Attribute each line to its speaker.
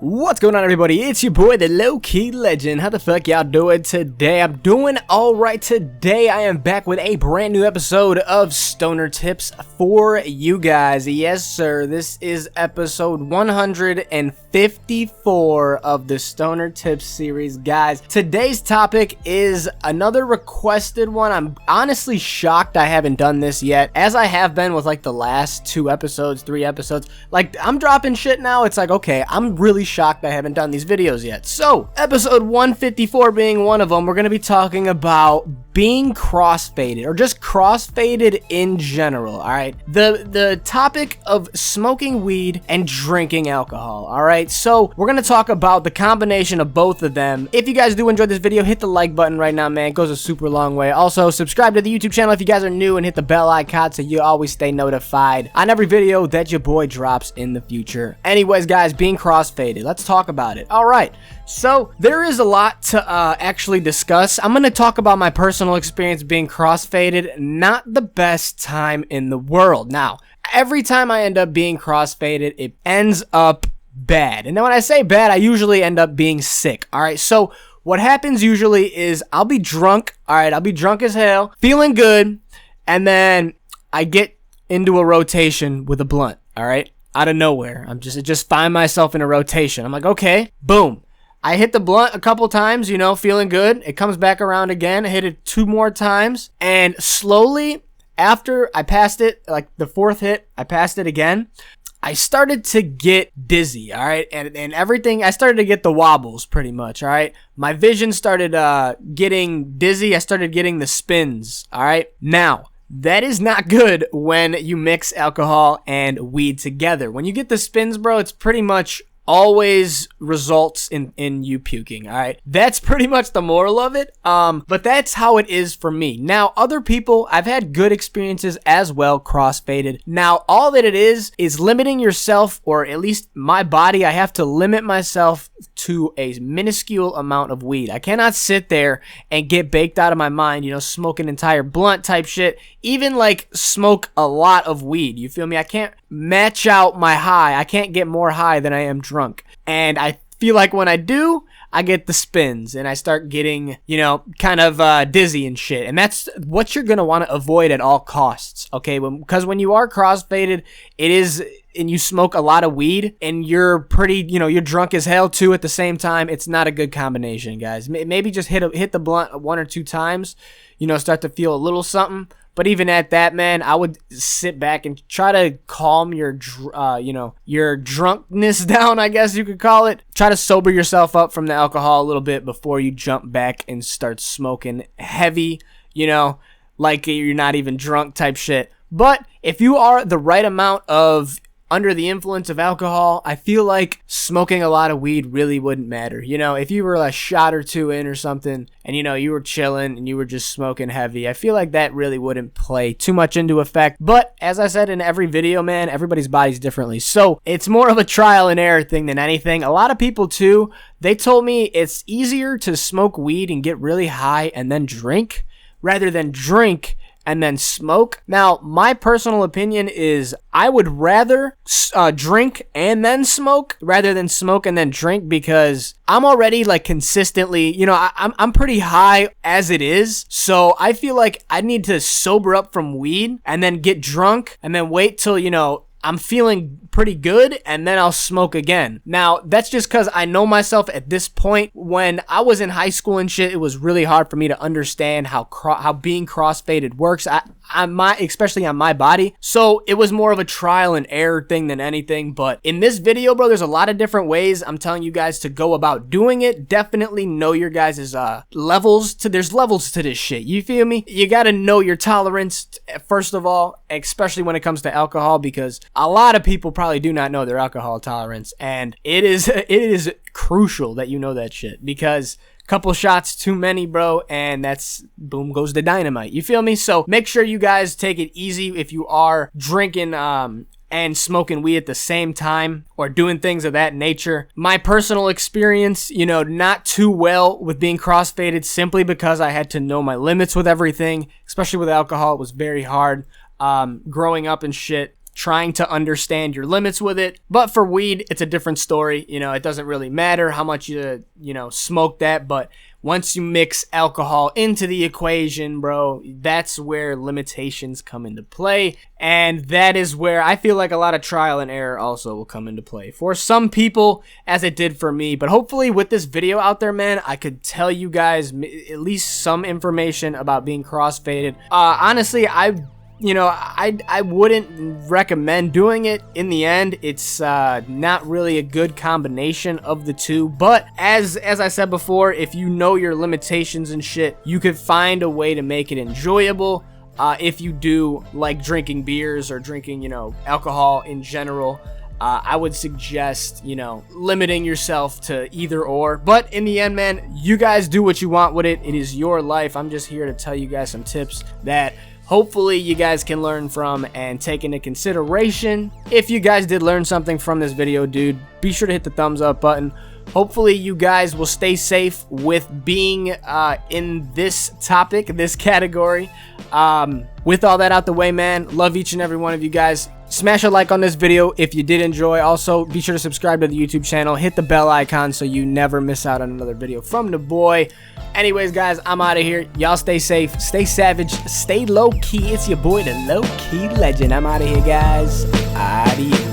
Speaker 1: What's going on, everybody? It's your boy, the Low-Key Legend. How the fuck y'all doing today? I'm doing alright today. I am back with a brand new episode of Stoner Tips for you guys. Yes, sir. This is episode 154 of the Stoner Tips series, guys. Today's topic is another requested one. I'm honestly shocked I haven't done this yet, as I have been with like the last 2 episodes, 3 episodes. Like, I'm dropping shit now. It's like, okay, I'm really shocked I haven't done these videos yet. So, episode 154 being one of them, we're going to be talking about being crossfaded, or just crossfaded in general, alright? The topic of smoking weed and drinking alcohol, alright? So, we're going to talk about the combination of both of them. If you guys do enjoy this video, hit the like button right now, man. It goes a super long way. Also, subscribe to the YouTube channel if you guys are new, and hit the bell icon so you always stay notified on every video that your boy drops in the future. Anyways, guys, being crossfaded. Let's talk about it. Alright, so there is a lot to actually discuss. I'm going to talk about my personal experience being crossfaded. Not the best time in the world. Now, every time I end up being crossfaded, it ends up bad. And then when I say bad, I usually end up being sick. Alright, so what happens usually is I'll be drunk. Alright, I'll be drunk as hell, feeling good, and then I get into a rotation with a blunt. Alright, out of nowhere. I just find myself in a rotation. I'm like, okay, boom. I hit the blunt a couple times, you know, feeling good. It comes back around again. I hit it 2 more times. And slowly, after I passed it, like the 4th hit, I passed it again, I started to get dizzy, all right? And everything, I started to get the wobbles pretty much, all right? My vision started getting dizzy. I started getting the spins, all right? Now, that is not good when you mix alcohol and weed together. When you get the spins, bro, it's pretty much always results in you puking. All right, that's pretty much the moral of it. But that's how it is for me. Now, other people, I've had good experiences as well, crossfaded. Now, all that it is limiting yourself, or at least my body. I have to limit myself to a minuscule amount of weed. I cannot sit there and get baked out of my mind, you know, smoke an entire blunt type shit, even like smoke a lot of weed. You feel me? I can't match out my high. I can't get more high than I am drunk. And I feel like when I do, I get the spins and I start getting, you know, kind of dizzy and shit. And that's what you're going to want to avoid at all costs, okay? Because when you are crossfaded, it is, and you smoke a lot of weed and you're pretty, you know, you're drunk as hell too at the same time, it's not a good combination, guys. Maybe just hit the blunt 1 or 2 times, you know, start to feel a little something. But even at that, man, I would sit back and try to calm your, you know, your drunkenness down, I guess you could call it. Try to sober yourself up from the alcohol a little bit before you jump back and start smoking heavy, you know, like you're not even drunk type shit. But if you are the right amount of under the influence of alcohol, I feel like smoking a lot of weed really wouldn't matter. You know, if you were a shot or 2 in or something, and you know, you were chilling and you were just smoking heavy, I feel like that really wouldn't play too much into effect. But as I said in every video, man, everybody's body's differently. So it's more of a trial and error thing than anything. A lot of people too, they told me it's easier to smoke weed and get really high and then drink, rather than drink and then smoke. Now, my personal opinion is I would rather drink and then smoke rather than smoke and then drink, because I'm already like consistently, you know, I'm pretty high as it is. So I feel like I need to sober up from weed and then get drunk and then wait till, you know, I'm feeling pretty good, and then I'll smoke again. Now, that's just because I know myself at this point. When I was in high school and shit, it was really hard for me to understand how being crossfaded works, especially on my body. So it was more of a trial and error thing than anything. But in this video, bro, there's a lot of different ways I'm telling you guys to go about doing it. Definitely know your guys' levels to, there's levels to this shit. You feel me? You gotta know your tolerance, first of all, especially when it comes to alcohol, because a lot of people probably do not know their alcohol tolerance, and it is crucial that you know that shit, because couple shots too many, bro, and that's boom goes the dynamite. You feel me? So make sure you guys take it easy if you are drinking and smoking weed at the same time, or doing things of that nature. My personal experience, you know, not too well with being crossfaded, simply because I had to know my limits with everything, especially with alcohol. It was very hard growing up and shit. trying to understand your limits with it. But for weed, it's a different story. You know, it doesn't really matter how much you smoke that, but once you mix alcohol into the equation, bro, that's where limitations come into play. And that is where I feel like a lot of trial and error also will come into play for some people, as it did for me. But hopefully with this video out there, man, I could tell you guys at least some information about being crossfaded. Honestly, I wouldn't recommend doing it. In the end, it's not really a good combination of the two. But as I said before, if you know your limitations and shit, you could find a way to make it enjoyable. If you do like drinking beers or drinking, alcohol in general, I would suggest, limiting yourself to either or. But in the end, man, you guys do what you want with it. It is your life. I'm just here to tell you guys some tips that hopefully you guys can learn from and take into consideration. If you guys did learn something from this video, dude, be sure to hit the thumbs up button. Hopefully you guys will stay safe with being in this topic, this category. With all that out the way, man, love each and every one of you guys. Smash a like on this video if you did enjoy. Also, be sure to subscribe to the YouTube channel. Hit the bell icon so you never miss out on another video from the boy. Anyways, guys, I'm out of here. Y'all stay safe, stay savage, stay low-key. It's your boy, the Low-Key Legend. I'm out of here, guys. Adios.